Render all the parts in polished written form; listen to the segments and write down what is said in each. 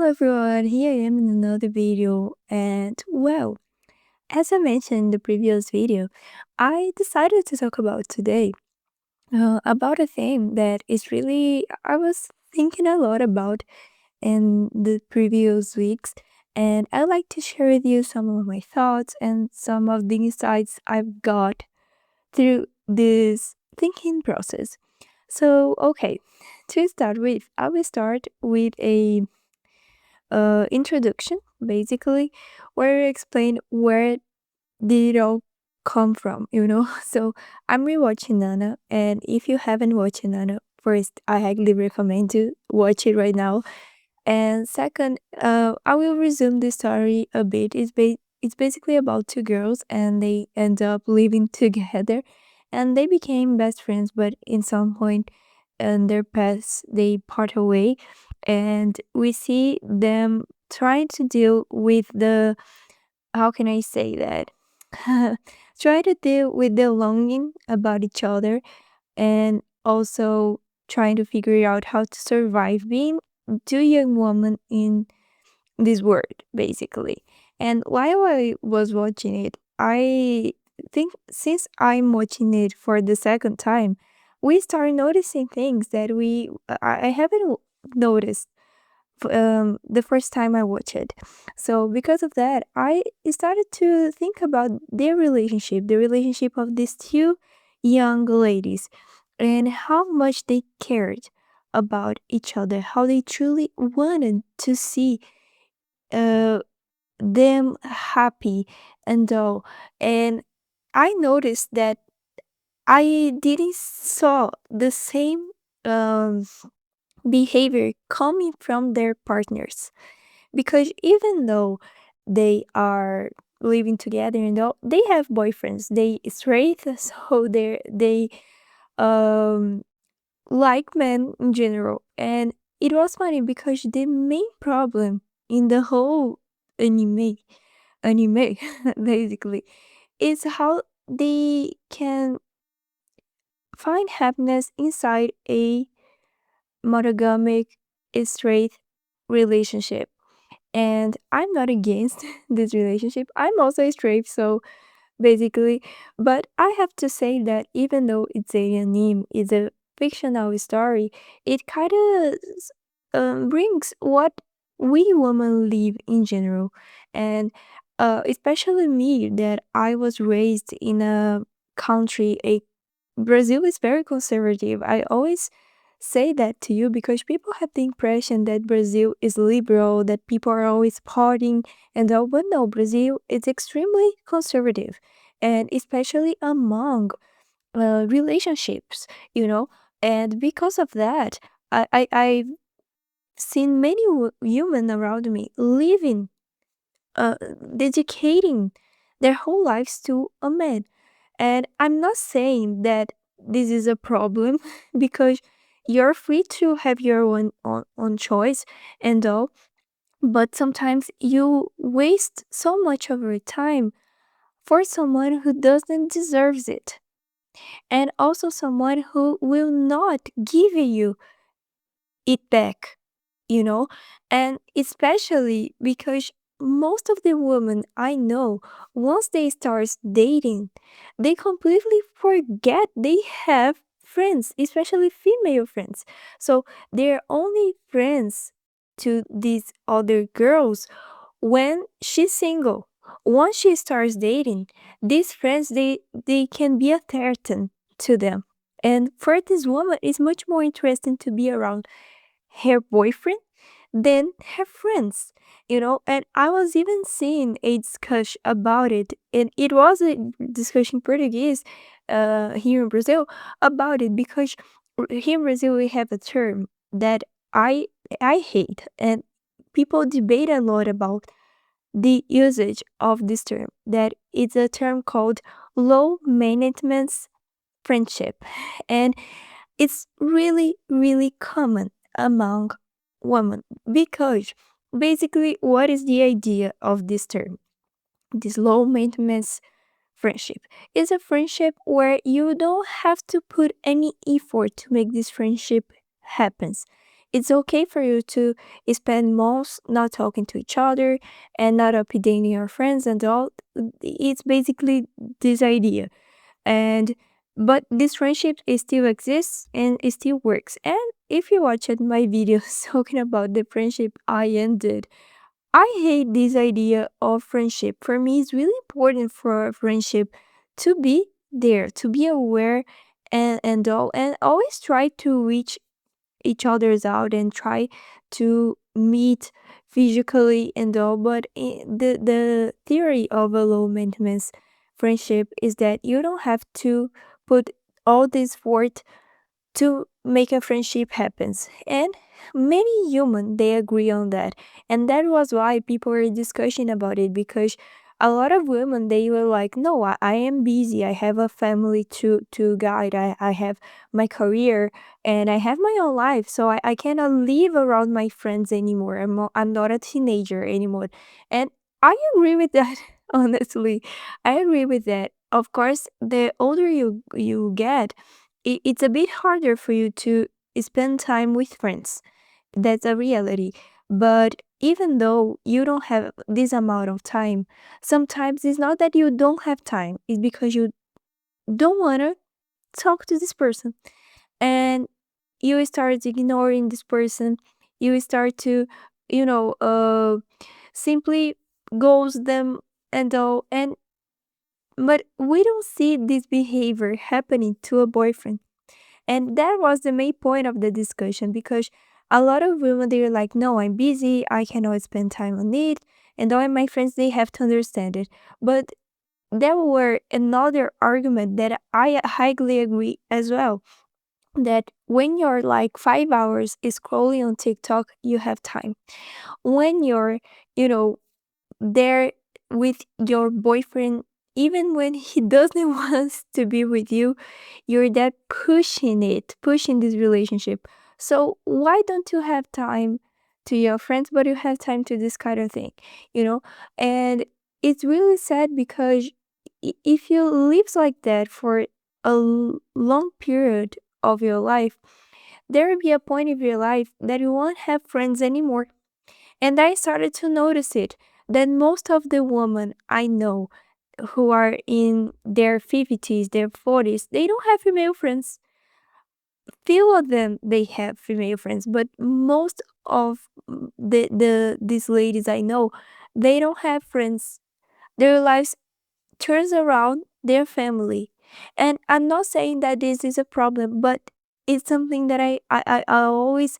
Hello everyone, here I am in another video and as I mentioned in the previous video, I decided to talk about today about a theme that is really I was thinking a lot about in the previous weeks, and I'd like to share with you some of my thoughts and some of the insights I've got through this thinking process. So, okay, to start with, I will start with a introduction, basically, where you explain where did it all come from, you know? So I'm rewatching Nana, and if you haven't watched Nana, first, I highly recommend to watch it right now. And second, I will resume the story a bit. It's basically about two girls, and they end up living together, and they became best friends. But in some point in their paths, they part away, and we see them trying to deal with the how can I say that? Try to deal with the longing about each other and also trying to figure out how to survive being two young women in this world, basically. And while I was watching it, I think since I'm watching it for the second time, we start noticing things that I haven't noticed the first time I watched it. So because of that, I started to think about their relationship, the relationship of these two young ladies, and how much they cared about each other, how they truly wanted to see uh, them happy and all. And I noticed that I didn't saw the same um, behavior coming from their partners, because even though they are living together and all, they have boyfriends, they straight, so they um like men in general. And it was funny because the main problem in the whole anime basically is how they can find happiness inside a monogamic straight relationship. And I'm not against this relationship. I'm also straight, so basically, but I have to say that even though it's a anime, it's a fictional story, it kind of brings what we women live in general. And especially me, that I was raised in a country, a Brazil is very conservative. I always say that to you because people have the impression that Brazil is liberal, that people are always partying and all, but no, Brazil is extremely conservative, and especially among relationships, you know. And because of that, I've seen many women around me living, uh, dedicating their whole lives to a man. And I'm not saying that this is a problem because you're free to have your own choice and all, but sometimes you waste so much of your time for someone who doesn't deserves it, and also someone who will not give you it back, you know? And especially because most of the women I know, once they start dating, they completely forget they have friends, especially female friends. So they're only friends to these other girls when she's single. Once she starts dating, these friends they can be a threat to them. And for this woman, it's much more interesting to be around her boyfriend than her friends, you know. And I was even seeing a discussion about it, and it was a discussion Portuguese here in Brazil about it, because here in Brazil we have a term that I I hate, and people debate a lot about the usage of this term, that it's a term called low maintenance friendship. And it's really, really common among women, because basically, what is the idea of this term? This low maintenance friendship is a friendship where you don't have to put any effort to make this friendship happens. It's okay for you to spend months not talking to each other and not updating your friends and all. It's basically this idea. And but this friendship it still exists and it still works. And if you watched my videos talking about the friendship I ended, I hate this idea of friendship. For me, it's really important for a friendship to be there, to be aware and all, and always try to reach each other's out and try to meet physically and all. But the theory of a low maintenance friendship is that you don't have to put all this effort to make a friendship happens, and many human they agree on that. And that was why people were discussing about it, because a lot of women they were like, no, I am busy, I have a family to guide, I have my career and I have my own life, so I cannot live around my friends anymore. I'm not a teenager anymore. And I agree with that. Honestly, I agree with that. Of course, the older you get, it's a bit harder for you to spend time with friends. That's a reality. But even though you don't have this amount of time, sometimes it's not that you don't have time, it's because you don't want to talk to this person. And you start ignoring this person. You start to, you know, simply ghost them and all. And but we don't see this behavior happening to a boyfriend. And that was the main point of the discussion, because a lot of women they're like, no, I'm busy, I cannot spend time on it, and all my friends they have to understand it. But there were another argument that I highly agree as well. That when you're like 5 hours scrolling on TikTok, you have time. When you're, you know, there with your boyfriend, even when he doesn't want to be with you, you're that pushing this relationship. So why don't you have time to your friends, but you have time to this kind of thing, you know? And it's really sad, because if you live like that for a long period of your life, there will be a point of your life that you won't have friends anymore. And I started to notice it, that most of the women I know who are in their 50s, their 40s, they don't have female friends. Few of them they have female friends, but most of these ladies I know, they don't have friends. Their lives turns around their family. And I'm not saying that this is a problem, but it's something that I always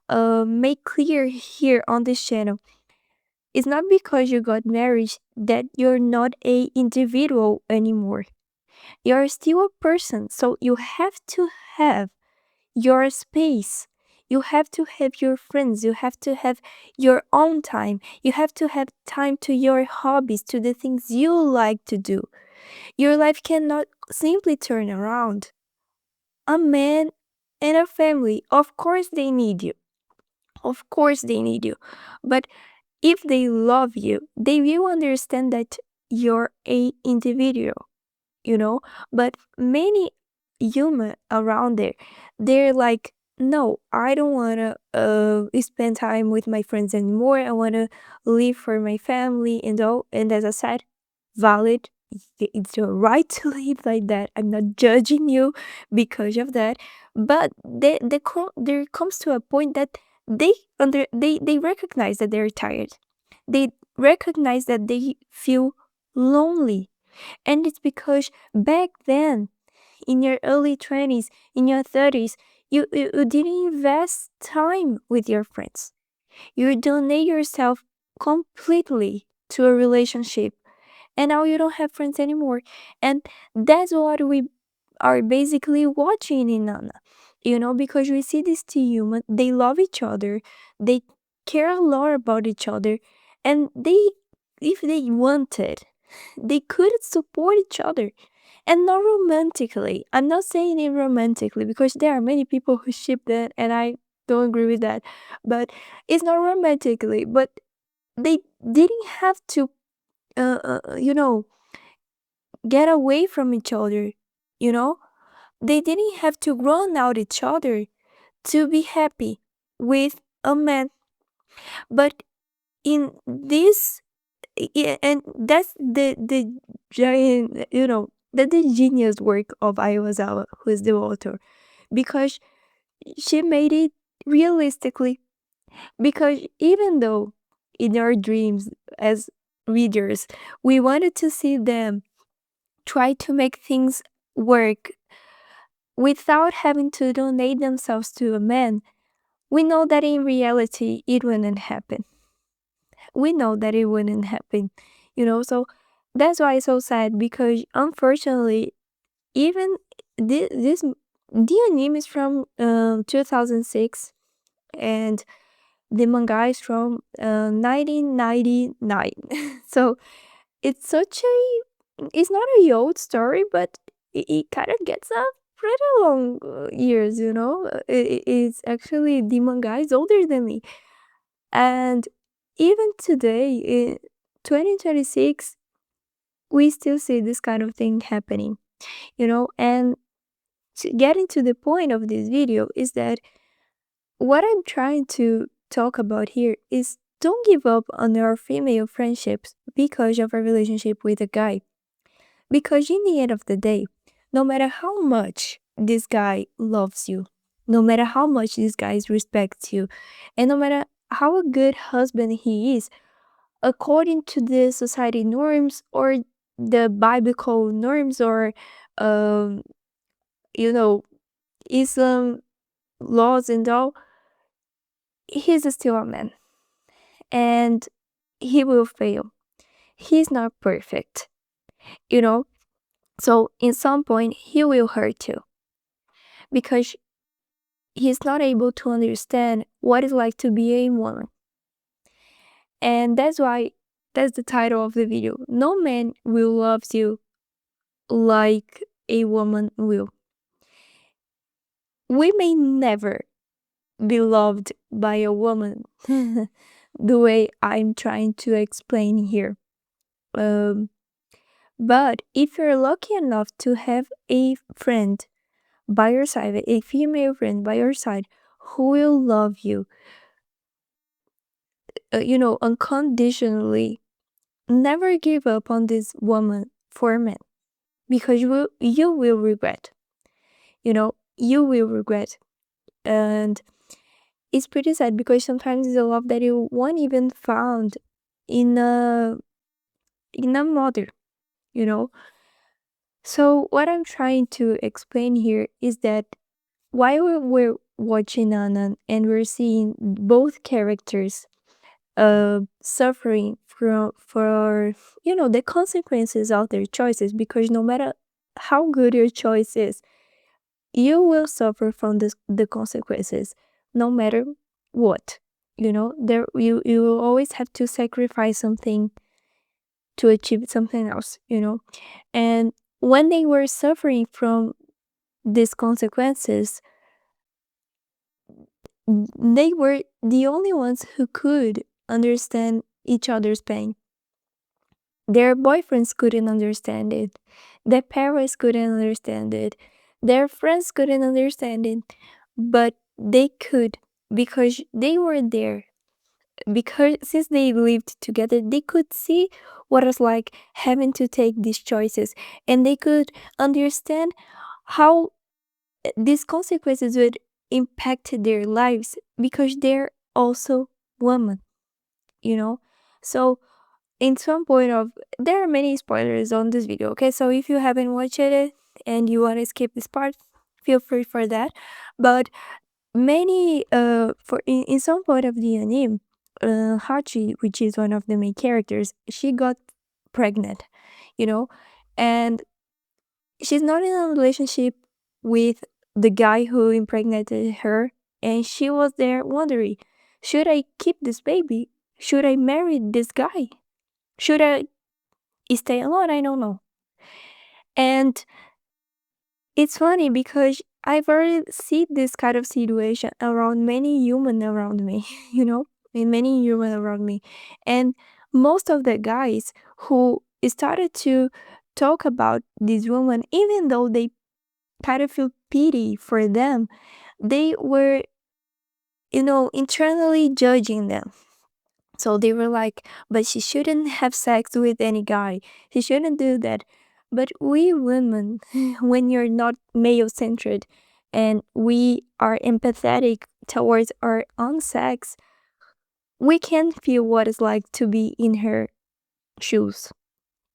make clear here on this channel. It's not because you got married that you're not a individual anymore. You're still a person, so you have to have your space. You have to have your friends. You have to have your own time. You have to have time to your hobbies, to the things you like to do. Your life cannot simply turn around. A man and a family, of course, they need you. Of course, they need you. But if they love you, they will understand that you're a individual, you know. But many human around there, they're like, no, I don't want to spend time with my friends anymore. I want to live for my family and all. And as I said, valid, it's your right to live like that. I'm not judging you because of that. But there comes to a point that they recognize that they're tired. They recognize that they feel lonely. And it's because back then, in your early 20s, in your 30s, you didn't invest time with your friends. You donate yourself completely to a relationship, and now you don't have friends anymore. And that's what we are basically watching in Nana, because we see these two humans, they love each other, they care a lot about each other, and if they wanted, they could support each other. And not romantically. I'm not saying it romantically, because there are many people who ship that, and I don't agree with that. But it's not romantically. But they didn't have to, uh, uh, uh, you know, get away from each other. You know, they didn't have to run out each other to be happy. with a man. But in this, yeah, and that's the giant, the genius work of Aiwazawa, who is the author, because she made it realistically. Because even though in our dreams as readers, we wanted to see them try to make things work without having to donate themselves to a man, we know that in reality it wouldn't happen. We know that it wouldn't happen, so that's why it's so sad, because unfortunately, even this the anime is from 2006, and the manga is from 1999. So it's such a it's not a old story, but it kind of gets up pretty long years, it's actually, the manga is older than me. And even today in 2026, we still see this kind of thing happening, and getting to the point of this video is that what I'm trying to talk about here is, don't give up on your female friendships because of a relationship with a guy. Because in the end of the day, no matter how much this guy loves you, no matter how much this guy respects you, and no matter how a good husband he is, according to the society norms or the biblical norms, or um, you know, Islam laws and all, he's still a man, and he will fail. He's not perfect, you know. So in some point he will hurt you, because he's not able to understand what it's like to be a woman. And that's why that's the title of the video. No man will love you like a woman will. We may never be loved by a woman the way I'm trying to explain here. Um, but if you're lucky enough to have a friend by your side, a female friend by your side, who will love you, unconditionally, never give up on this woman for a man, because you will regret. You will regret. And it's pretty sad, because sometimes it's a love that you won't even found in a mother, you know. So what I'm trying to explain here is that while we're watching Anan and we're seeing both characters suffering for the consequences of their choices, because no matter how good your choice is, you will suffer from the consequences, no matter what. There you will always have to sacrifice something to achieve something else. And when they were suffering from these consequences, they were the only ones who could understand each other's pain. Their boyfriends couldn't understand it. Their parents couldn't understand it. Their friends couldn't understand it. But they could, because they were there. Because since they lived together, they could see what it was like having to take these choices. And they could understand how these consequences would impact their lives, because they're also women, So in some point of there are many spoilers on this video, okay? So if you haven't watched it and you want to skip this part, feel free for that. But many for in some point of the anime, Hachi, which is one of the main characters, she got pregnant, you know, and she's not in a relationship with the guy who impregnated her, and she was there wondering, should I keep this baby? Should I marry this guy? Should I stay alone? I don't know. And it's funny, because I've already seen this kind of situation around many human around me, in many human around me. And most of the guys who started to talk about this woman, even though they kind of feel pity for them, they were internally judging them. So they were like, but she shouldn't have sex with any guy. She shouldn't do that. But we women, when you're not male centered and we are empathetic towards our own sex, we can feel what it's like to be in her shoes,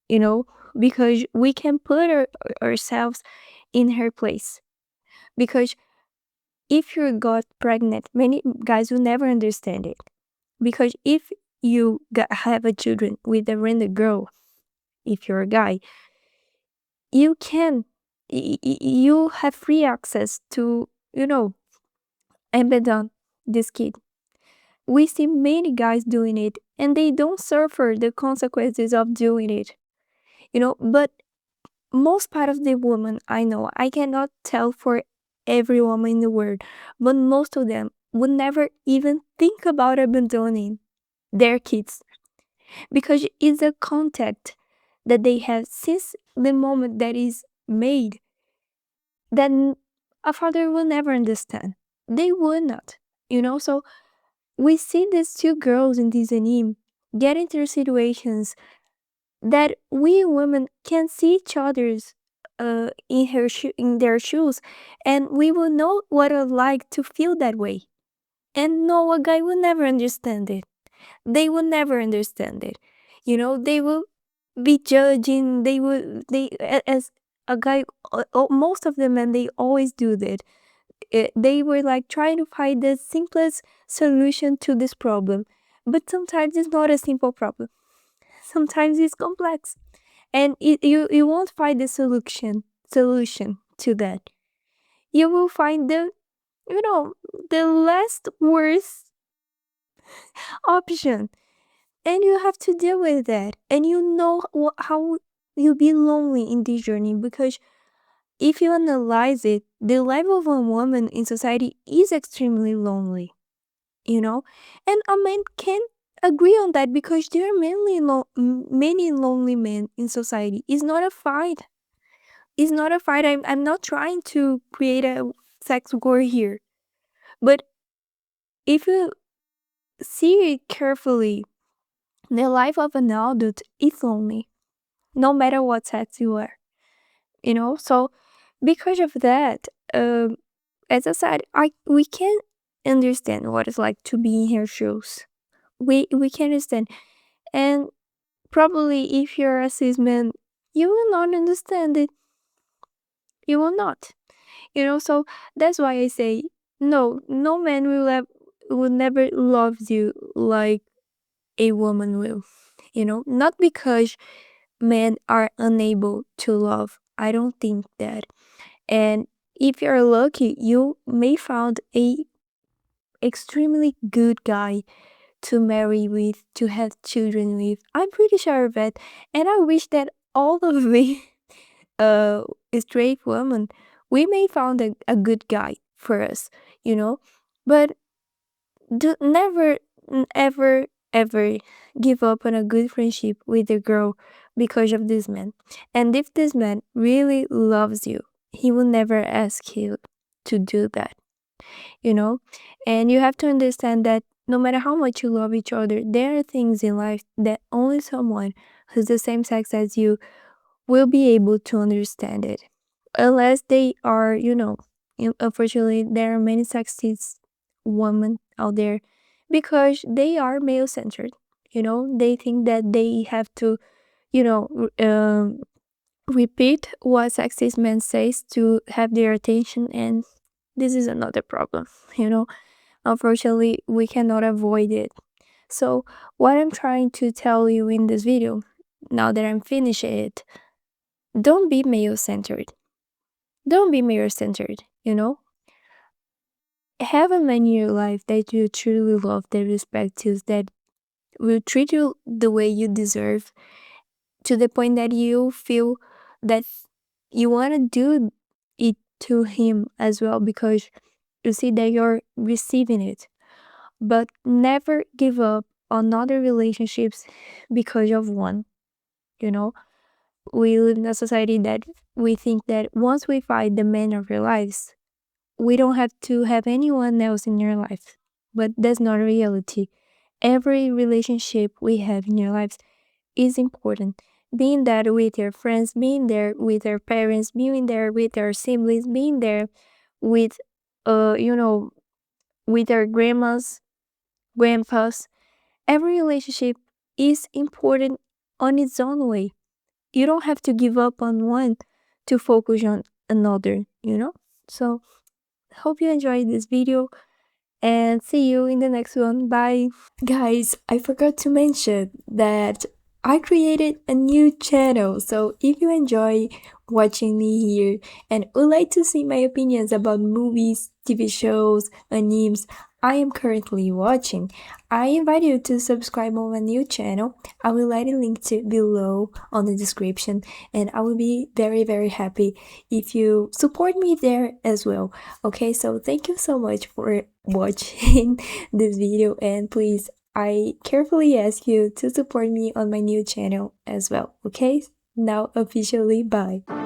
you know, because we can put ourselves in her place. Because if you got pregnant, many guys will never understand it. Because if you have a children with a random girl, if you're a guy, you can, you have free access to, abandon this kid. We see many guys doing it and they don't suffer the consequences of doing it, but most part of the women I know, I cannot tell for every woman in the world, but most of them would never even think about abandoning their kids because it's a contact that they have since the moment that is made that a father will never understand. They would not, So we see these two girls in this anime get into situations that we women can see each other's in their shoes, and we will know what it's like to feel that way. And no, a guy will never understand it. They will never understand it. They will be judging. As a guy, most of the men they always do that. They were like trying to find the simplest solution to this problem, but sometimes it's not a simple problem. Sometimes it's complex, and you won't find the solution to that. You will find the last worst option, and you have to deal with that. And how you'll be lonely in this journey, because if you analyze it, the life of a woman in society is extremely lonely, and a man can agree on that because there are many lonely men in society. It's not a fight. I'm not trying to create a sex war here. But if you see it carefully, the life of an adult is lonely, no matter what sex you are. So because of that, as I said, we can understand what it's like to be in her shoes. We can understand. And probably if you're a cis man, you will not understand it. You will not. So that's why I say no man will never love you like a woman will. Not because men are unable to love. I don't think that. And if you're lucky, you may find a extremely good guy to marry with, to have children with. I'm pretty sure of it. And I wish that all of the uh straight women, we may found a good guy for us, but never ever ever give up on a good friendship with a girl because of this man. And if this man really loves you, he will never ask you to do that, you know and you have to understand that no matter how much you love each other, there are things in life that only someone who's the same sex as you will be able to understand it, unless they are, unfortunately there are many sexist women out there because they are male centered. They think that they have to, you know repeat what sexist men says to have their attention, and this is another problem. Unfortunately we cannot avoid it. So what I'm trying to tell you in this video, now that I'm finished it, don't be male centered. Don't be mirror centered, Have a man in your life that you truly love, that respects you, that will treat you the way you deserve, to the point that you feel that you want to do it to him as well because you see that you're receiving it. But never give up on other relationships because of one, you know? We live in a society that we think that once we find the man of our lives, we don't have to have anyone else in your life. but that's not reality. Every relationship we have in your lives is important. Being there with your friends, being there with your parents, being there with your siblings, being there with, you know, with your grandmas, grandpas. Every relationship is important on its own way. You don't have to give up on one to focus on another. So, hope you enjoyed this video and see you in the next one. Bye. Guys, I forgot to mention that I created a new channel, so if you enjoy watching me here and would like to see my opinions about movies, TV shows, animes I am currently watching, I invite you to subscribe on my new channel. I will let a link to below on the description, and I will be very, very happy if you support me there as well. Okay, so thank you so much for watching this video, and please, I carefully ask you to support me on my new channel as well. Okay, now officially bye.